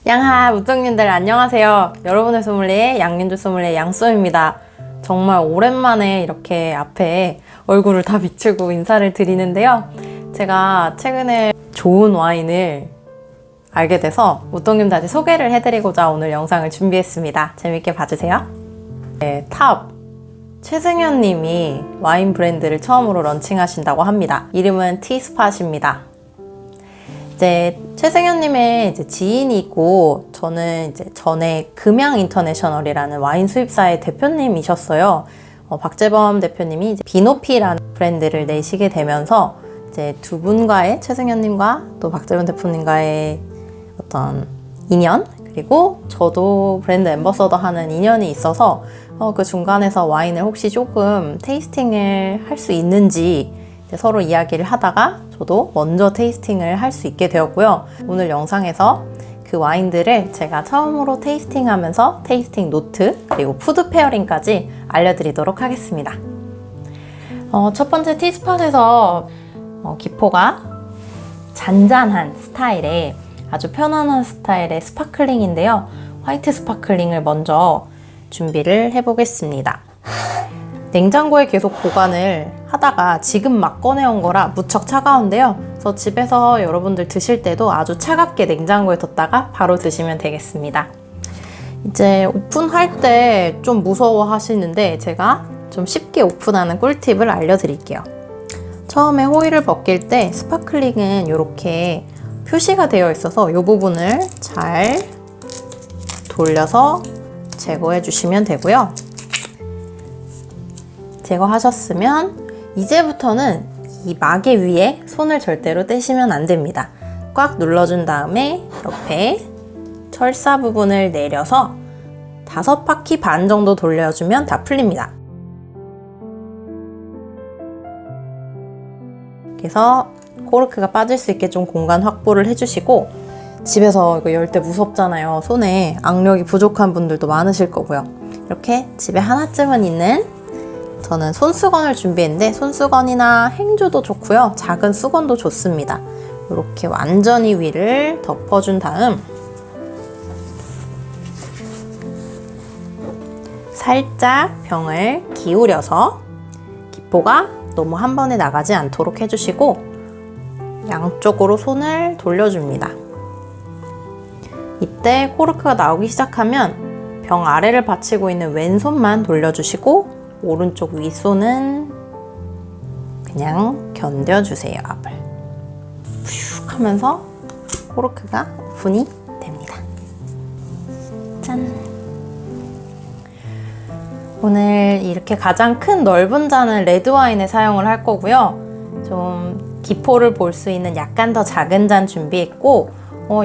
양하 우정님들 안녕하세요. 여러분의 소믈리에 양윤주 소믈리에 양쏘입니다. 정말 오랜만에 이렇게 앞에 얼굴을 다 비추고 인사를 드리는데요. 제가 최근에 좋은 와인을 알게 돼서 우정님들한테 소개를 해드리고자 오늘 영상을 준비했습니다. 재밌게 봐주세요. 네, 탑 최승현 님이 와인 브랜드를 처음으로 런칭하신다고 합니다. 이름은 티스팟입니다. 이제 최승현님의 지인이 있고 저는 이제 전에 금양 인터내셔널이라는 와인 수입사의 대표님이셨어요. 박재범 대표님이 이제 비노피라는 브랜드를 내시게 되면서 이제 두 분과의 최승현님과 또 박재범 대표님과의 어떤 인연, 그리고 저도 브랜드 앰버서더 하는 인연이 있어서 그 중간에서 와인을 혹시 조금 테이스팅을 할 수 있는지 서로 이야기를 하다가 저도 먼저 테이스팅을 할 수 있게 되었고요. 오늘 영상에서 그 와인들을 제가 처음으로 테이스팅하면서 테이스팅 노트 그리고 푸드 페어링까지 알려드리도록 하겠습니다. 첫 번째 티스팟에서 기포가 잔잔한 스타일의 아주 편안한 스타일의 스파클링인데요. 화이트 스파클링을 먼저 준비를 해보겠습니다. 냉장고에 계속 보관을 하다가 지금 막 꺼내온 거라 무척 차가운데요. 그래서 집에서 여러분들 드실 때도 아주 차갑게 냉장고에 뒀다가 바로 드시면 되겠습니다. 이제 오픈할 때 좀 무서워 하시는데 제가 좀 쉽게 오픈하는 꿀팁을 알려드릴게요. 처음에 호일을 벗길 때 스파클링은 이렇게 표시가 되어 있어서 이 부분을 잘 돌려서 제거해 주시면 되고요. 제거하셨으면 이제부터는 이 마개 위에 손을 절대로 떼시면 안 됩니다. 꽉 눌러준 다음에 옆에 철사 부분을 내려서 5바퀴 반 정도 돌려주면 다 풀립니다. 그래서 코르크가 빠질 수 있게 좀 공간 확보를 해주시고, 집에서 이거 열 때 무섭잖아요. 손에 악력이 부족한 분들도 많으실 거고요. 이렇게 집에 하나쯤은 있는, 저는 손수건을 준비했는데 손수건이나 행주도 좋고요. 작은 수건도 좋습니다. 이렇게 완전히 위를 덮어준 다음 살짝 병을 기울여서 기포가 너무 한 번에 나가지 않도록 해주시고 양쪽으로 손을 돌려줍니다. 이때 코르크가 나오기 시작하면 병 아래를 받치고 있는 왼손만 돌려주시고 오른쪽 윗손은 그냥 견뎌주세요. 압을 푸슉 하면서 코르크가 오픈이 됩니다. 짠! 오늘 이렇게 가장 큰 넓은 잔은 레드와인에 사용을 할 거고요. 좀 기포를 볼 수 있는 약간 더 작은 잔 준비했고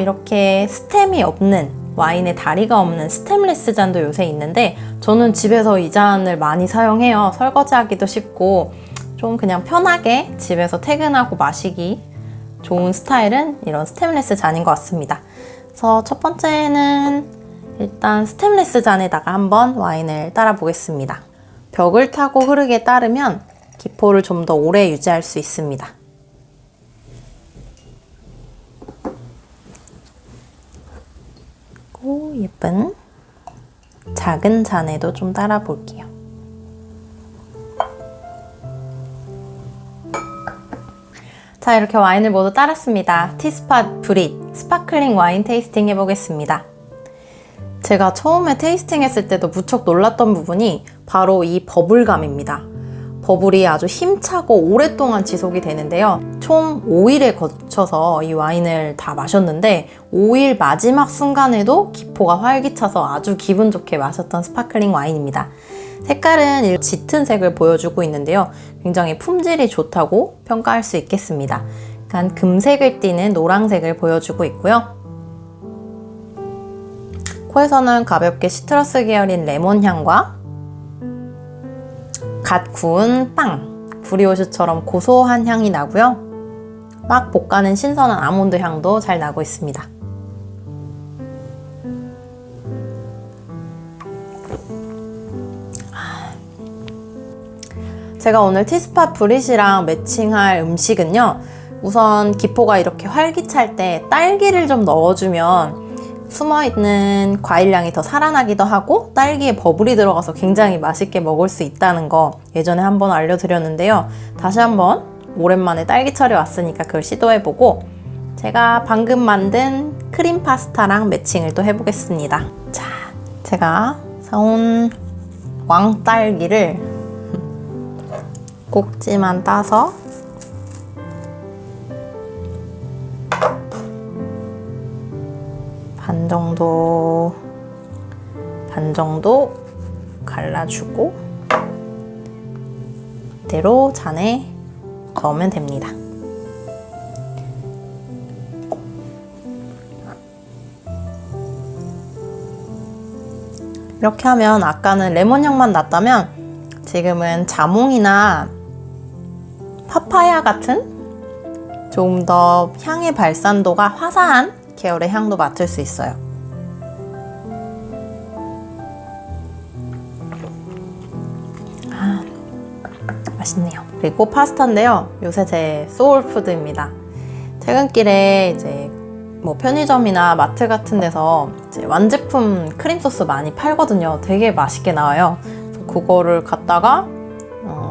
이렇게 스템이 없는, 와인에 다리가 없는 스템레스 잔도 요새 있는데 저는 집에서 이 잔을 많이 사용해요. 설거지하기도 쉽고 좀 그냥 편하게 집에서 퇴근하고 마시기 좋은 스타일은 이런 스템레스 잔인 것 같습니다. 그래서 첫 번째는 일단 스템레스 잔에다가 한번 와인을 따라 보겠습니다. 벽을 타고 흐르게 따르면 기포를 좀 더 오래 유지할 수 있습니다. 예쁜 작은 잔에도 좀 따라 볼게요. 자, 이렇게 와인을 모두 따랐습니다. 티스팟 브릿 스파클링 와인 테이스팅 해보겠습니다. 제가 처음에 테이스팅 했을 때도 무척 놀랐던 부분이 바로 이 버블감입니다. 버블이 아주 힘차고 오랫동안 지속이 되는데요. 총 5일에 거쳐서 이 와인을 다 마셨는데 5일 마지막 순간에도 기포가 활기차서 아주 기분 좋게 마셨던 스파클링 와인입니다. 색깔은 짙은 색을 보여주고 있는데요. 굉장히 품질이 좋다고 평가할 수 있겠습니다. 약간 금색을 띠는 노란색을 보여주고 있고요. 코에서는 가볍게 시트러스 계열인 레몬 향과 갓 구운 빵, 브리오슈처럼 고소한 향이 나고요. 막 볶아낸 신선한 아몬드 향도 잘 나고 있습니다. 제가 오늘 티스팟 브릿이랑 매칭할 음식은요. 우선 기포가 이렇게 활기찰 때 딸기를 좀 넣어주면 숨어있는 과일향이 더 살아나기도 하고 딸기에 버블이 들어가서 굉장히 맛있게 먹을 수 있다는 거 예전에 한번 알려드렸는데요. 다시 한번 오랜만에 딸기철이 왔으니까 그걸 시도해보고 제가 방금 만든 크림 파스타랑 매칭을 또 해보겠습니다. 자, 제가 사온 왕딸기를 꼭지만 따서 반 정도 갈라주고 이대로 잔에 넣으면 됩니다. 이렇게 하면 아까는 레몬향만 났다면 지금은 자몽이나 파파야 같은 좀 더 향의 발산도가 화사한 계열의 향도 맡을 수 있어요. 맛있네요. 그리고 파스타인데요. 요새 제 소울푸드입니다. 퇴근길에 이제 뭐 편의점이나 마트 같은 데서 이제 완제품 크림 소스 많이 팔거든요. 되게 맛있게 나와요. 그래서 그거를 갖다가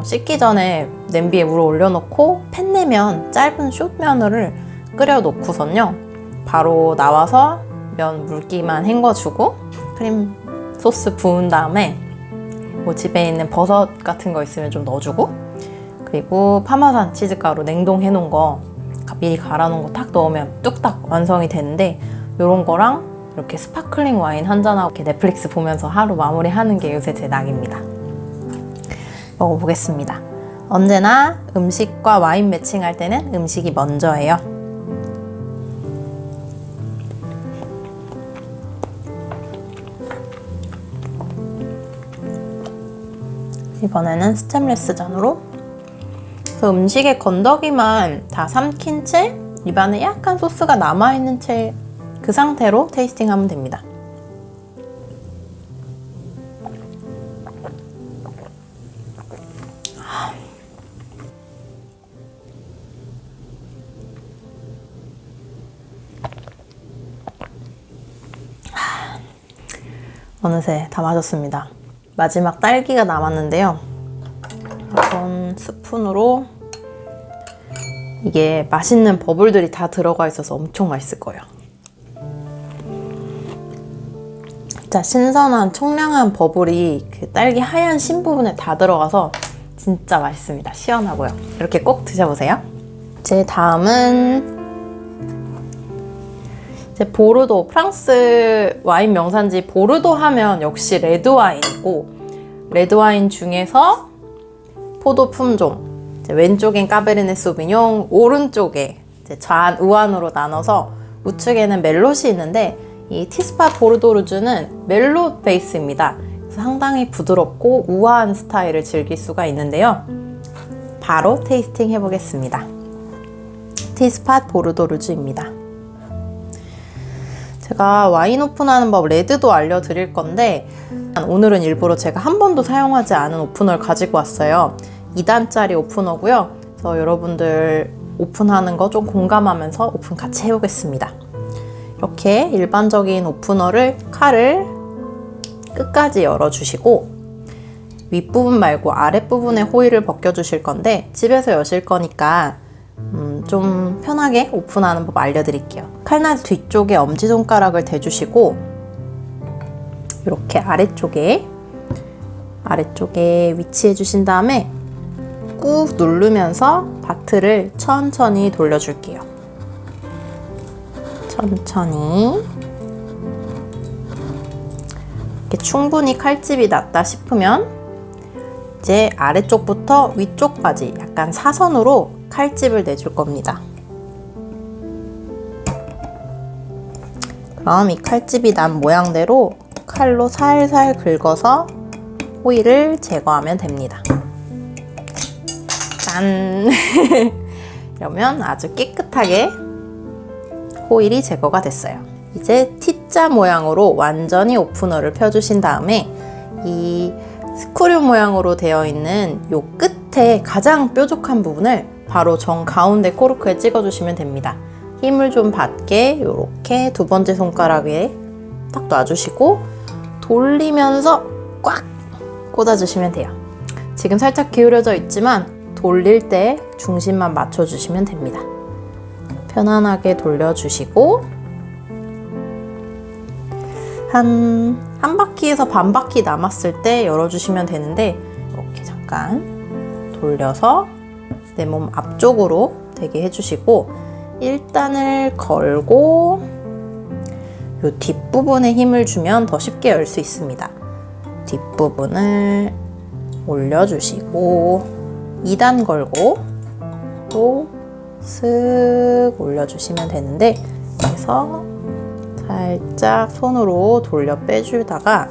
씻기 전에 냄비에 물을 올려놓고 팬내면 짧은 숏면을 끓여 놓고선요. 바로 나와서 면 물기만 헹궈주고 크림 소스 부은 다음에 뭐 집에 있는 버섯 같은 거 있으면 좀 넣어주고 그리고 파마산 치즈가루 냉동해 놓은 거 미리 갈아 놓은 거 탁 넣으면 뚝딱 완성이 되는데 이런 거랑 이렇게 스파클링 와인 한 잔하고 이렇게 넷플릭스 보면서 하루 마무리하는 게 요새 제 낙입니다. 먹어보겠습니다. 언제나 음식과 와인 매칭할 때는 음식이 먼저예요. 이번에는 스테인리스 잔으로 그 음식의 건더기만 다 삼킨 채 입안에 약간 소스가 남아있는 채 그 상태로 테이스팅하면 됩니다. 어느새 다 마셨습니다. 마지막 딸기가 남았는데요. 이건 스푼으로 이게 맛있는 버블들이 다 들어가 있어서 엄청 맛있을 거예요. 진짜 신선한 청량한 버블이 그 딸기 하얀 심 부분에 다 들어가서 진짜 맛있습니다. 시원하고요. 이렇게 꼭 드셔보세요. 이제 다음은 이제 보르도, 프랑스 와인 명산지 보르도 하면 역시 레드와인이고 레드와인 중에서 포도 품종 이제 왼쪽엔 까베르네 소비뇽, 오른쪽에 이제 좌안, 우안으로 나눠서 우측에는 멜롯이 있는데 이 티스팟 보르도 루즈는 멜롯 베이스입니다. 그래서 상당히 부드럽고 우아한 스타일을 즐길 수가 있는데요. 바로 테이스팅 해보겠습니다. 티스팟 보르도 루즈입니다. 제가 와인 오픈하는 법 레드도 알려드릴 건데 오늘은 일부러 제가 한 번도 사용하지 않은 오프너를 가지고 왔어요. 2단짜리 오프너고요. 그래서 여러분들 오픈하는 거 좀 공감하면서 오픈 같이 해보겠습니다. 이렇게 일반적인 오프너를 칼을 끝까지 열어주시고 윗부분 말고 아랫부분에 호일을 벗겨주실 건데 집에서 여실 거니까 좀 편하게 오픈하는 법 알려드릴게요. 칼날 뒤쪽에 엄지손가락을 대주시고 이렇게 아래쪽에 위치해 주신 다음에 꾹 누르면서 바트를 천천히 돌려줄게요. 천천히 이렇게 충분히 칼집이 났다 싶으면 이제 아래쪽부터 위쪽까지 약간 사선으로 칼집을 내줄 겁니다. 그럼 이 칼집이 난 모양대로 칼로 살살 긁어서 호일을 제거하면 됩니다. 짠! 이러면 아주 깨끗하게 호일이 제거가 됐어요. 이제 T자 모양으로 완전히 오프너를 펴주신 다음에 이 스크류 모양으로 되어 있는 요 끝에 가장 뾰족한 부분을 바로 정 가운데 코르크에 찍어주시면 됩니다. 힘을 좀 받게 이렇게 두 번째 손가락에 딱 놔주시고 돌리면서 꽉 꽂아주시면 돼요. 지금 살짝 기울여져 있지만 돌릴 때 중심만 맞춰주시면 됩니다. 편안하게 돌려주시고 한 바퀴에서 반 바퀴 남았을 때 열어주시면 되는데 이렇게 잠깐 돌려서 내 몸 앞쪽으로 되게 해주시고 1단을 걸고 이 뒷부분에 힘을 주면 더 쉽게 열 수 있습니다. 뒷부분을 올려주시고 2단 걸고 또 슥 올려주시면 되는데 그래서 살짝 손으로 돌려 빼주다가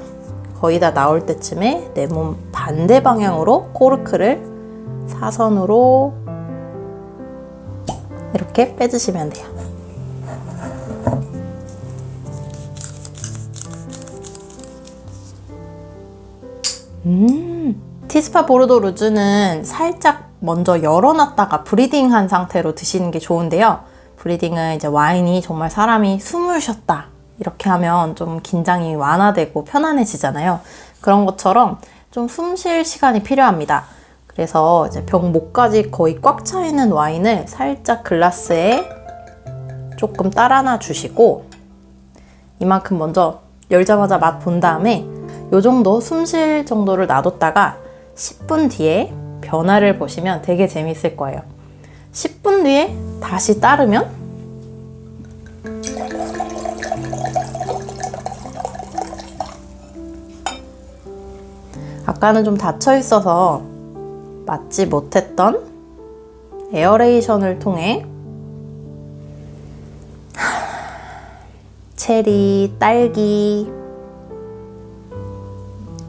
거의 다 나올 때쯤에 내 몸 반대 방향으로 코르크를 사선으로 이렇게 빼주시면 돼요. 티스파 보르도 루즈는 살짝 먼저 열어놨다가 브리딩한 상태로 드시는 게 좋은데요. 브리딩은 이제 와인이 정말 사람이 숨을 쉬었다 이렇게 하면 좀 긴장이 완화되고 편안해지잖아요. 그런 것처럼 좀 숨 쉴 시간이 필요합니다. 그래서 이제 병 목까지 거의 꽉 차 있는 와인을 살짝 글라스에 조금 따라놔 주시고 이만큼 먼저 열자마자 맛 본 다음에 이 정도 숨 쉴 정도를 놔뒀다가 10분 뒤에 변화를 보시면 되게 재밌을 거예요. 10분 뒤에 다시 따르면 아까는 좀 닫혀 있어서 맞지 못했던 에어레이션을 통해 체리, 딸기,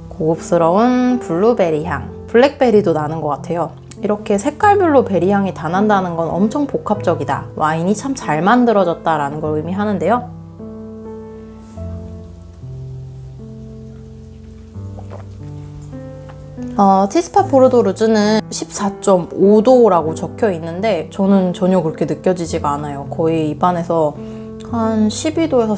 고급스러운 블루베리 향, 블랙베리도 나는 것 같아요. 이렇게 색깔별로 베리 향이 다 난다는 건 엄청 복합적이다. 와인이 참 잘 만들어졌다라는 걸 의미하는데요. 티스파 보르도 루즈는 14.5도라고 적혀 있는데 저는 전혀 그렇게 느껴지지가 않아요. 거의 입안에서 한 12도에서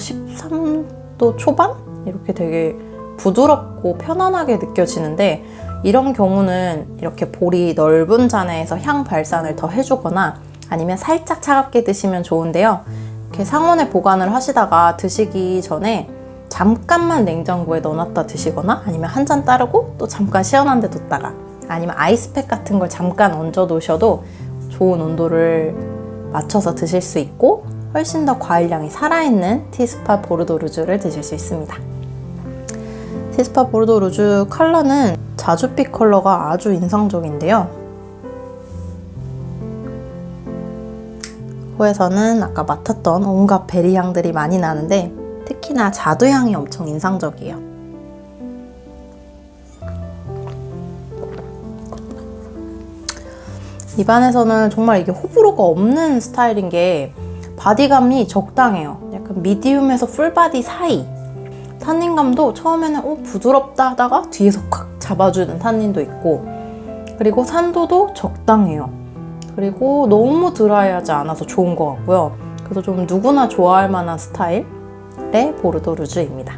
13도 초반? 이렇게 되게 부드럽고 편안하게 느껴지는데 이런 경우는 이렇게 볼이 넓은 잔에서 향 발산을 더 해주거나 아니면 살짝 차갑게 드시면 좋은데요. 이렇게 상온에 보관을 하시다가 드시기 전에 잠깐만 냉장고에 넣어놨다 드시거나 아니면 한 잔 따르고 또 잠깐 시원한 데 뒀다가 아니면 아이스팩 같은 걸 잠깐 얹어 놓으셔도 좋은 온도를 맞춰서 드실 수 있고 훨씬 더 과일향이 살아있는 티스파 보르도 루즈를 드실 수 있습니다. 티스파 보르도 루즈 컬러는 자줏빛 컬러가 아주 인상적인데요. 코에서는 아까 맡았던 온갖 베리 향들이 많이 나는데 특히나 자두향이 엄청 인상적이에요. 입안에서는 정말 이게 호불호가 없는 스타일인 게 바디감이 적당해요. 약간 미디움에서 풀바디 사이. 탄닌감도 처음에는 부드럽다 하다가 뒤에서 콱 잡아주는 탄닌도 있고 그리고 산도도 적당해요. 그리고 너무 드라이하지 않아서 좋은 것 같고요. 그래서 좀 누구나 좋아할 만한 스타일의 보르도 루즈입니다.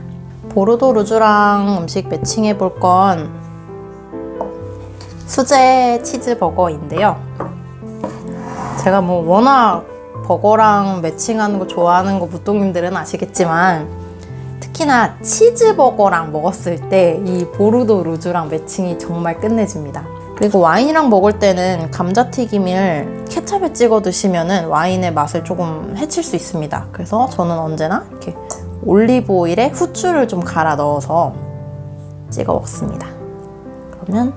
보르도 루즈랑 음식 매칭해 볼 건 수제 치즈버거인데요. 제가 뭐 워낙 버거랑 매칭하는 거 좋아하는 거 무똥님들은 아시겠지만 특히나 치즈버거랑 먹었을 때 이 보르도 루즈랑 매칭이 정말 끝내줍니다. 그리고 와인이랑 먹을 때는 감자튀김을 케찹에 찍어 드시면 와인의 맛을 조금 해칠 수 있습니다. 그래서 저는 언제나 이렇게 올리브 오일에 후추를 좀 갈아 넣어서 찍어 먹습니다. 그러면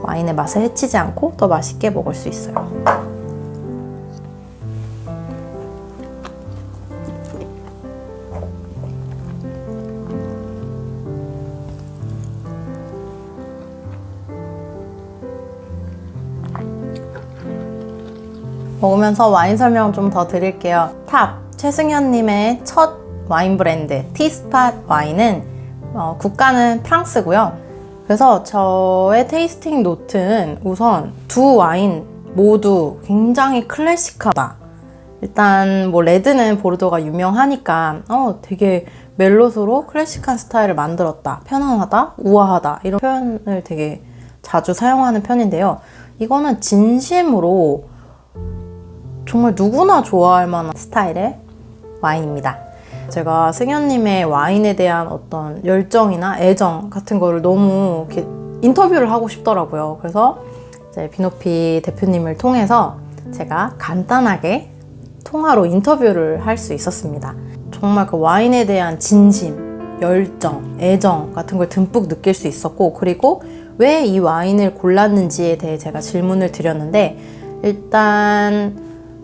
와인의 맛을 해치지 않고 더 맛있게 먹을 수 있어요. 먹으면서 와인 설명 좀 더 드릴게요. 탑! 최승현님의 첫 와인 브랜드 티스팟 와인은 국가는 프랑스고요. 그래서 저의 테이스팅 노트는 우선 두 와인 모두 굉장히 클래식하다 일단 뭐 레드는 보르도가 유명하니까 되게 멜로스로 클래식한 스타일을 만들었다, 편안하다, 우아하다 이런 표현을 되게 자주 사용하는 편인데요. 이거는 진심으로 정말 누구나 좋아할 만한 스타일의 와인입니다. 제가 승현님의 와인에 대한 어떤 열정이나 애정 같은 거를 너무 이렇게 인터뷰를 하고 싶더라고요. 그래서 이제 비노피 대표님을 통해서 제가 간단하게 통화로 인터뷰를 할 수 있었습니다. 정말 그 와인에 대한 진심, 열정, 애정 같은 걸 듬뿍 느낄 수 있었고, 그리고 왜 이 와인을 골랐는지에 대해 제가 질문을 드렸는데, 일단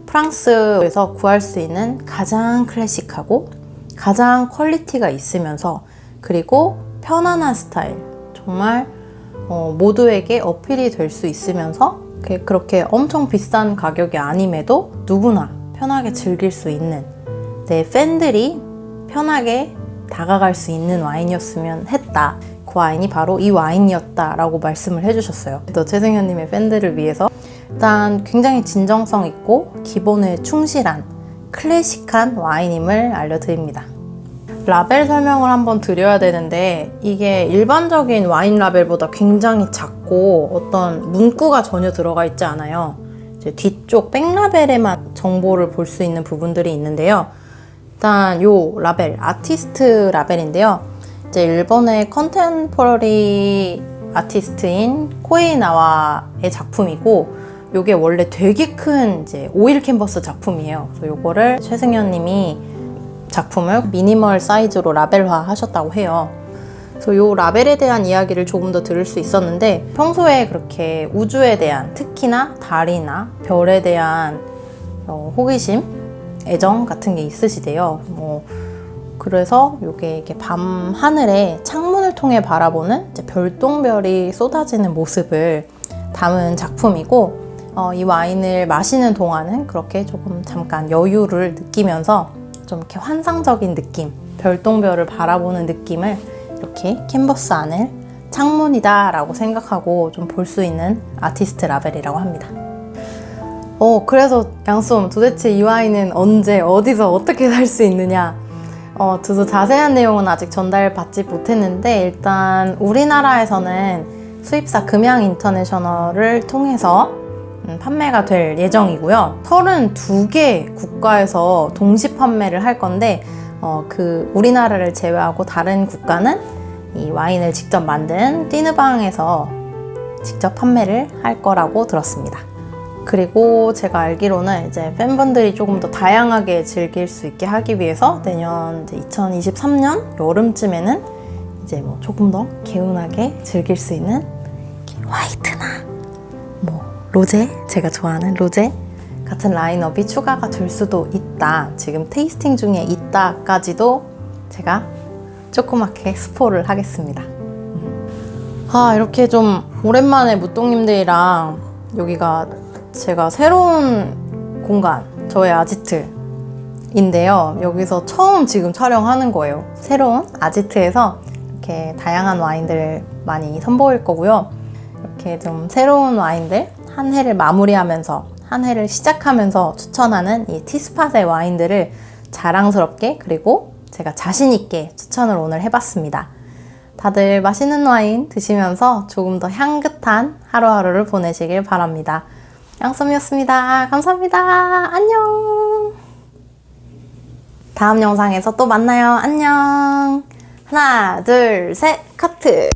프랑스에서 구할 수 있는 가장 클래식하고 가장 퀄리티가 있으면서, 그리고 편안한 스타일, 정말 모두에게 어필이 될 수 있으면서 그렇게 엄청 비싼 가격이 아님에도 누구나 편하게 즐길 수 있는, 내 팬들이 편하게 다가갈 수 있는 와인이었으면 했다. 그 와인이 바로 이 와인이었다 라고 말씀을 해주셨어요. 또 최승현님의 팬들을 위해서 일단 굉장히 진정성 있고 기본에 충실한 클래식한 와인임을 알려드립니다. 라벨 설명을 한번 드려야 되는데, 이게 일반적인 와인 라벨보다 굉장히 작고 어떤 문구가 전혀 들어가 있지 않아요. 이제 뒤쪽 백라벨에만 정보를 볼 수 있는 부분들이 있는데요. 일단 요 라벨, 아티스트 라벨인데요. 이제 일본의 컨템포러리 아티스트인 코에이나와의 작품이고, 요게 원래 되게 큰 이제 오일 캔버스 작품이에요. 그래서 요거를 최승현 님이 작품을 미니멀 사이즈로 라벨화 하셨다고 해요. 그래서 요 라벨에 대한 이야기를 조금 더 들을 수 있었는데, 평소에 그렇게 우주에 대한, 특히나 달이나 별에 대한 호기심, 애정 같은 게 있으시대요. 그래서 요게 이렇게 밤 하늘에 창문을 통해 바라보는 이제 별똥별이 쏟아지는 모습을 담은 작품이고, 이 와인을 마시는 동안은 그렇게 조금 잠깐 여유를 느끼면서 좀 이렇게 환상적인 느낌, 별똥별을 바라보는 느낌을 이렇게 캔버스 안을 창문이다 라고 생각하고 좀 볼 수 있는 아티스트 라벨이라고 합니다. 그래서 양솜, 도대체 이 와인은 언제, 어디서, 어떻게 살 수 있느냐, 저도 자세한 내용은 아직 전달받지 못했는데, 일단 우리나라에서는 수입사 금양 인터내셔널을 통해서 판매가 될 예정이고요. 32개 국가에서 동시 판매를 할 건데, 그 우리나라를 제외하고 다른 국가는 이 와인을 직접 만든 띠느방에서 직접 판매를 할 거라고 들었습니다. 그리고 제가 알기로는 이제 팬분들이 조금 더 다양하게 즐길 수 있게 하기 위해서 내년 이제 2023년 여름쯤에는 이제 뭐 조금 더 개운하게 즐길 수 있는 화이트나 뭐 로제, 제가 좋아하는 로제 같은 라인업이 추가가 될 수도 있다, 지금 테이스팅 중에 있다까지도 제가 조그맣게 스포를 하겠습니다. 이렇게 좀 오랜만에 무똥님들이랑, 여기가 제가 새로운 공간, 저의 아지트인데요. 여기서 처음 지금 촬영하는 거예요. 새로운 아지트에서 이렇게 다양한 와인들 많이 선보일 거고요. 이렇게 좀 새로운 와인들, 한 해를 마무리하면서, 한 해를 시작하면서 추천하는 이 티스팟의 와인들을 자랑스럽게, 그리고 제가 자신있게 추천을 오늘 해봤습니다. 다들 맛있는 와인 드시면서 조금 더 향긋한 하루하루를 보내시길 바랍니다. 양솜이었습니다. 감사합니다. 안녕. 다음 영상에서 또 만나요. 안녕. 하나, 둘, 셋, 커트.